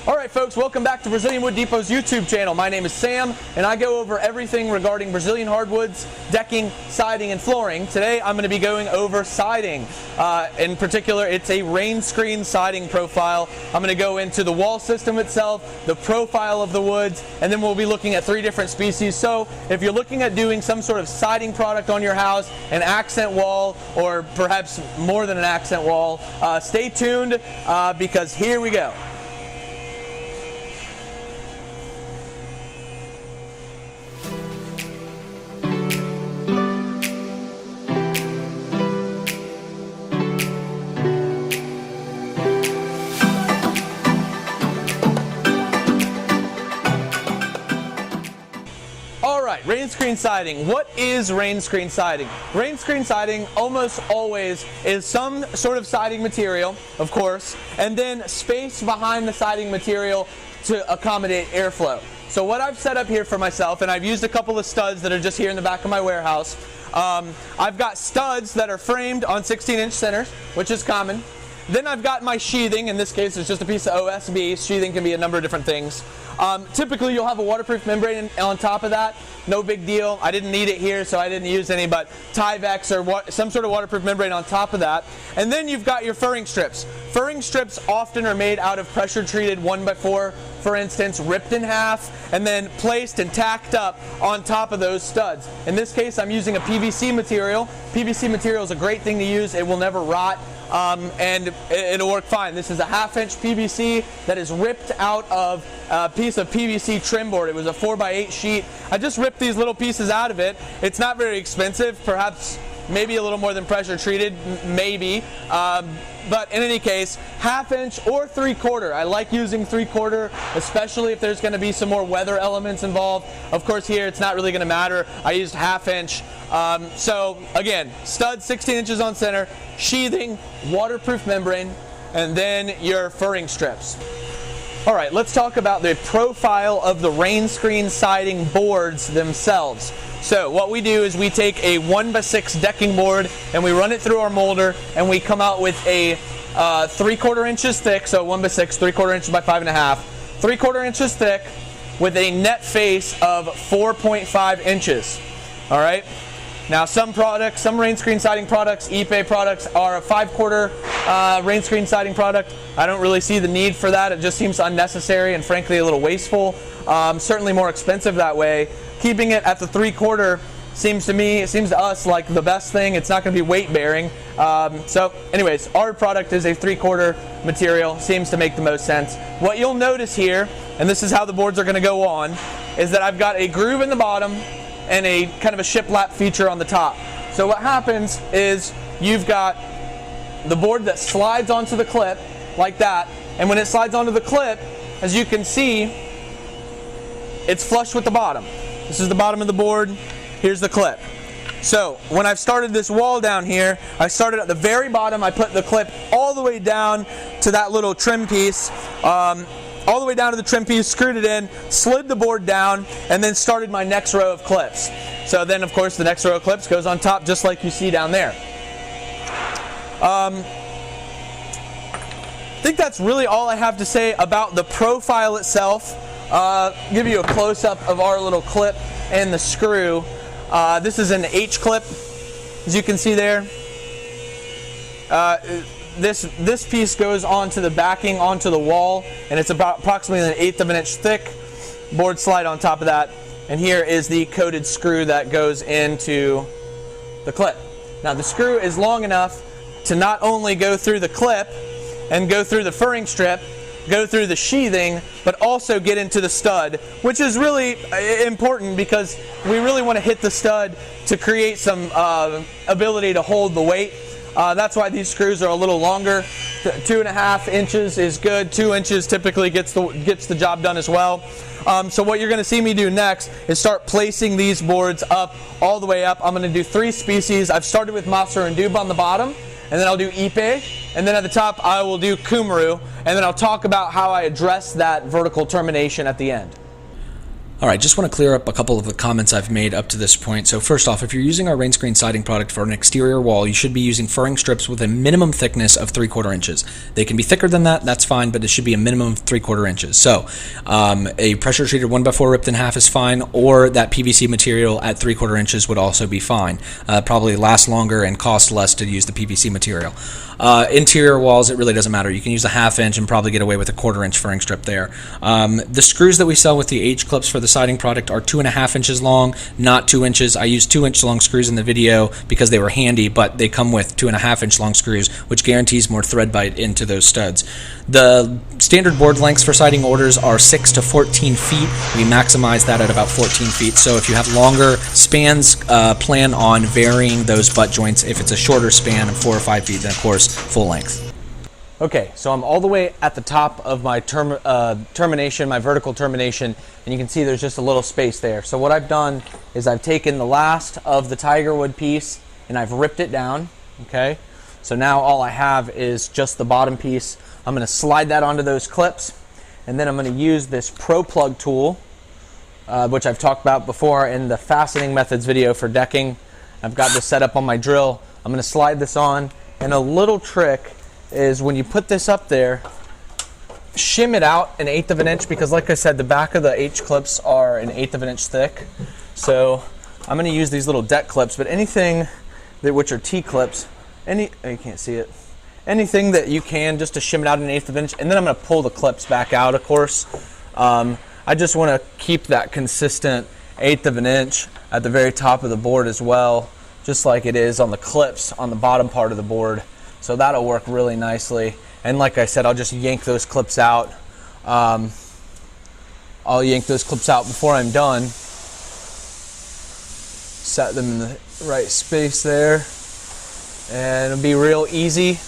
Alright folks, welcome back to Brazilian Wood Depot's YouTube channel. My name is Sam, and I go over everything regarding Brazilian hardwoods, decking, siding, and flooring. Today I'm going to be going over siding. In particular, it's a Rainscreen siding profile. I'm going to go into the wall system itself, the profile of the woods, and then we'll be looking at 3 different species. So if you're looking at doing some sort of siding product on your house, an accent wall, or perhaps more than an accent wall, stay tuned because here we go. Rainscreen siding. What is Rainscreen siding? Rainscreen siding almost always is some sort of siding material, of course, and then space behind the siding material to accommodate airflow. So what I've set up here for myself, and I've used a couple of studs that are just here in the back of my warehouse. I've got studs that are framed on 16-inch centers, which is common. Then I've got my sheathing. In this case, it's just a piece of OSB. Sheathing can be a number of different things. Typically, you'll have a waterproof membrane on top of that. No big deal. I didn't need it here, so I didn't use any, but Tyvek or some sort of waterproof membrane on top of that. And then you've got your furring strips. Furring strips often are made out of pressure-treated 1x4, for instance, ripped in half, and then placed and tacked up on top of those studs. In this case, I'm using a PVC material. PVC material is a great thing to use. It will never rot. And it'll work fine. This is a 1/2-inch PVC that is ripped out of a piece of PVC trim board. It was a 4x8 sheet. I just ripped these little pieces out of it. It's not very expensive, perhaps maybe a little more than pressure treated, maybe. But in any case, 1/2-inch or 3/4. I like using 3/4, especially if there's going to be some more weather elements involved. Of course, here it's not really going to matter. I used 1/2-inch. So again, stud 16 inches on center, sheathing, waterproof membrane, and then your furring strips. All right, let's talk about the profile of the Rainscreen siding boards themselves. So what we do is we take a 1x6 decking board and we run it through our molder, and we come out with a 3/4 inches thick, so 1x6, 3/4 inches by 5.5, 3/4 inches thick with a net face of 4.5 inches. All right. Now some products, some Rainscreen siding products, Ipe products, are a 5/4 Rainscreen siding product. I don't really see the need for that. It just seems unnecessary and frankly a little wasteful. Certainly more expensive that way. Keeping it at the 3/4 seems to us like the best thing. It's not going to be weight bearing. So anyways, our product is a 3/4 material. Seems to make the most sense. What you'll notice here, and this is how the boards are going to go on, is that I've got a groove in the bottom and a kind of a shiplap feature on the top. So what happens is you've got the board that slides onto the clip like that, and when it slides onto the clip, as you can see, it's flush with the bottom. This is the bottom of the board. Here's the clip. So when I've started this wall down here, I started at the very bottom. I put the clip all the way down to that little trim piece. All the way down to the trim piece, screwed it in, slid the board down, and then started my next row of clips. So then, of course, the next row of clips goes on top just like you see down there. I think that's really all I have to say about the profile itself. Give you a close-up of our little clip and the screw. This is an H clip, as you can see there. This piece goes onto the backing, onto the wall, and it's about approximately 1/8 of an inch thick. Board slide on top of that, and here is the coated screw that goes into the clip. Now the screw is long enough to not only go through the clip and go through the furring strip, go through the sheathing, but also get into the stud, which is really important because we really want to hit the stud to create some ability to hold the weight. That's why these screws are a little longer. 2.5 inches is good. 2 inches typically gets the job done as well. So what you're going to see me do next is start placing these boards up, all the way up. I'm going to do 3 species. I've started with Massaranduba on the bottom, and then I'll do Ipe, and then at the top I will do Cumaru, and then I'll talk about how I address that vertical termination at the end. All right, just want to clear up a couple of the comments I've made up to this point. So first off, if you're using our Rainscreen siding product for an exterior wall, you should be using furring strips with a minimum thickness of 3/4 inches. They can be thicker than that, that's fine, but it should be a minimum of 3/4 inches. So a pressure treated 1x4 ripped in half is fine, or that PVC material at 3/4 inches would also be fine. Probably last longer and cost less to use the PVC material. Interior walls, it really doesn't matter. You can use a 1/2 inch and probably get away with a 1/4 inch furring strip there. The screws that we sell with the H-clips for the siding product are 2.5 inches long, not 2 inches. I used 2-inch long screws in the video because they were handy, but they come with 2.5 inch long screws, which guarantees more thread bite into those studs. The standard board lengths for siding orders are 6 to 14 feet. We maximize that at about 14 feet. So if you have longer spans, plan on varying those butt joints. If it's a shorter span of 4 or 5 feet, then of course full length. Okay, so I'm all the way at the top of my termination, my vertical termination, and you can see there's just a little space there. So what I've done is I've taken the last of the Tigerwood piece and I've ripped it down, okay? So now all I have is just the bottom piece. I'm gonna slide that onto those clips, and then I'm gonna use this Pro Plug tool, which I've talked about before in the fastening methods video for decking. I've got this set up on my drill. I'm gonna slide this on, and a little trick is when you put this up there, shim it out 1/8 of an inch, because like I said, the back of the H clips are 1/8 of an inch thick. So I'm going to use these little deck clips, but anything that which are T clips, you can't see it, anything that you can, just to shim it out 1/8 of an inch, and then I'm going to pull the clips back out, of course. I just want to keep that consistent 1/8 of an inch at the very top of the board as well, just like it is on the clips on the bottom part of the board. So that'll work really nicely. And like I said, I'll just yank those clips out. I'll yank those clips out before I'm done. Set them in the right space there. And it'll be real easy.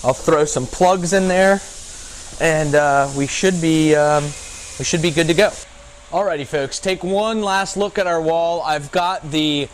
I'll throw some plugs in there, and we should be good to go. Alrighty folks, take one last look at our wall. I've got the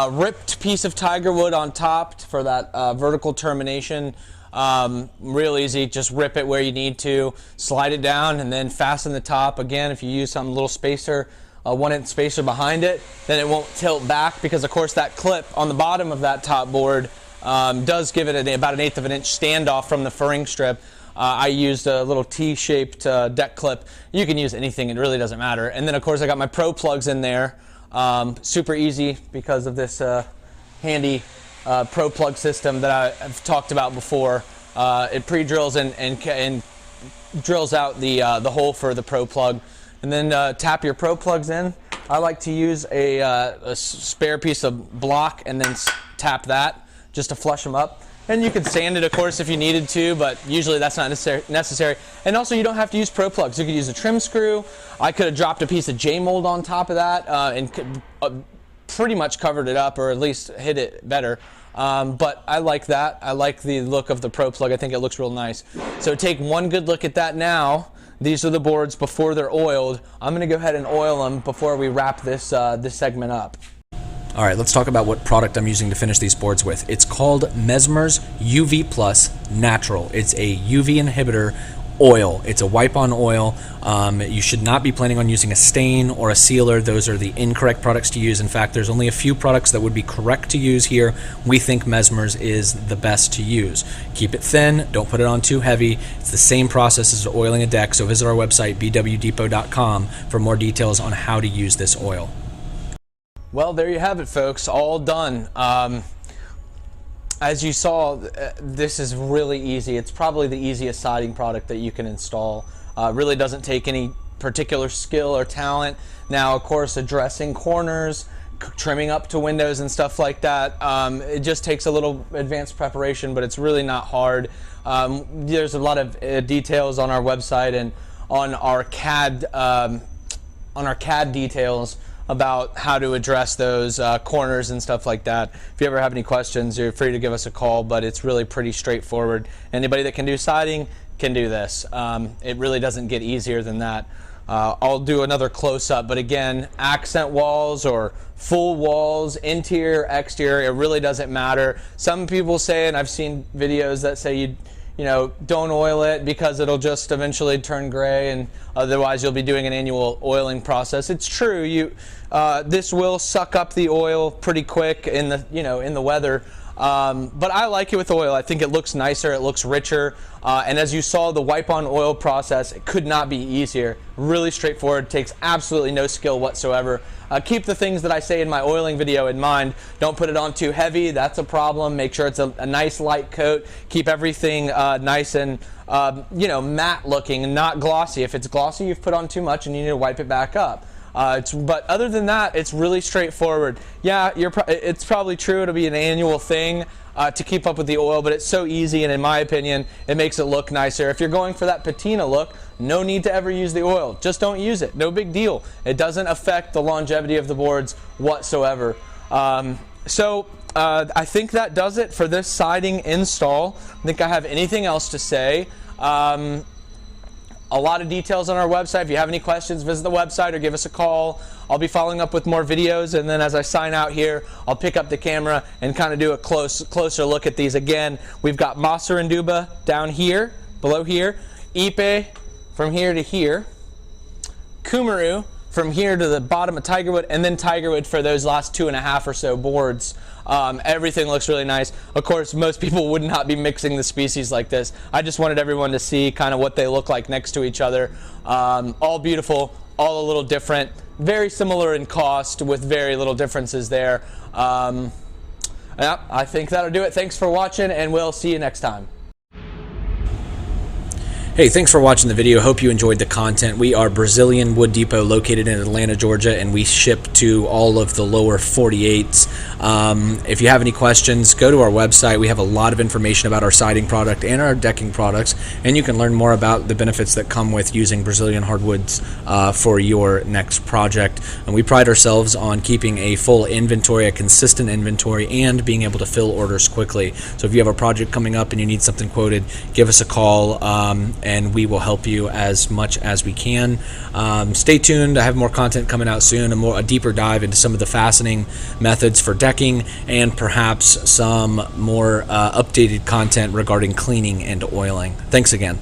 ripped piece of Tigerwood on top for that vertical termination. Real easy, just rip it where you need to, slide it down, and then fasten the top. Again, if you use some little spacer, a 1-inch spacer behind it, then it won't tilt back, because of course that clip on the bottom of that top board does give it about 1/8 of an inch standoff from the furring strip. I used a little T-shaped deck clip. You can use anything, it really doesn't matter. And then of course I got my Pro plugs in there. Super easy because of this handy Pro plug system that I've talked about before. It pre-drills and drills out the hole for the Pro plug, and then tap your Pro plugs in. I like to use a spare piece of block and then tap that just to flush them up. And you can sand it, of course, if you needed to, but usually that's not necessary. And also, you don't have to use Pro plugs. You could use a trim screw. I could have dropped a piece of J-mold on top of that and pretty much covered it up, or at least hit it better. But I like that. I like the look of the Pro plug. I think it looks real nice. So take one good look at that now. These are the boards before they're oiled. I'm going to go ahead and oil them before we wrap this segment up. All right, let's talk about what product I'm using to finish these boards with. It's called Messmer's UV Plus Natural. It's a UV inhibitor oil. It's a wipe-on oil. You should not be planning on using a stain or a sealer. Those are the incorrect products to use. In fact, there's only a few products that would be correct to use here. We think Messmer's is the best to use. Keep it thin. Don't put it on too heavy. It's the same process as oiling a deck, so visit our website, bwdepot.com, for more details on how to use this oil. Well, there you have it, folks. All done. As you saw, this is really easy. It's probably the easiest siding product that you can install. Really doesn't take any particular skill or talent. Now, of course, addressing corners, trimming up to windows and stuff like that, it just takes a little advanced preparation, but it's really not hard. There's a lot of details on our website and on our CAD details about how to address those corners and stuff like that. If you ever have any questions, you're free to give us a call, but it's really pretty straightforward. Anybody that can do siding can do this. It really doesn't get easier than that. I'll do another close-up, but again, accent walls or full walls, interior, exterior, it really doesn't matter. Some people say, and I've seen videos that say don't oil it because it'll just eventually turn gray, and otherwise you'll be doing an annual oiling process. It's true. This will suck up the oil pretty quick in the weather. But I like it with oil. I think it looks nicer, it looks richer, and as you saw, the wipe-on oil process, it could not be easier. Really straightforward, takes absolutely no skill whatsoever. Keep the things that I say in my oiling video in mind. Don't put it on too heavy, that's a problem. Make sure it's a nice light coat. Keep everything nice and matte looking and not glossy. If it's glossy, you've put on too much and you need to wipe it back up. But other than that, it's really straightforward. Yeah, it's probably true it'll be an annual thing to keep up with the oil, but it's so easy, and in my opinion, it makes it look nicer. If you're going for that patina look, no need to ever use the oil. Just don't use it. No big deal. It doesn't affect the longevity of the boards whatsoever. I think that does it for this siding install. I don't think I have anything else to say. A lot of details on our website. If you have any questions, visit the website or give us a call. I'll be following up with more videos, and then as I sign out here, I'll pick up the camera and kind of do a closer look at these. Again, we've got Massaranduba down here, below here, Ipe from here to here, Cumaru from here to the bottom of Tigerwood, and then Tigerwood for those last 2.5 or so boards. Everything looks really nice. Of course, most people would not be mixing the species like this. I just wanted everyone to see kind of what they look like next to each other. All beautiful, all a little different, very similar in cost with very little differences there. Yeah, I think that'll do it. Thanks for watching, and we'll see you next time. Hey, thanks for watching the video. Hope you enjoyed the content. We are Brazilian Wood Depot located in Atlanta, Georgia, and we ship to all of the lower 48s. If you have any questions, go to our website. We have a lot of information about our siding product and our decking products, and you can learn more about the benefits that come with using Brazilian hardwoods for your next project. And we pride ourselves on keeping a full inventory, a consistent inventory, and being able to fill orders quickly. So if you have a project coming up and you need something quoted, give us a call, and we will help you as much as we can. Stay tuned. I have more content coming out soon, a deeper dive into some of the fastening methods for decking, and perhaps some more updated content regarding cleaning and oiling. Thanks again.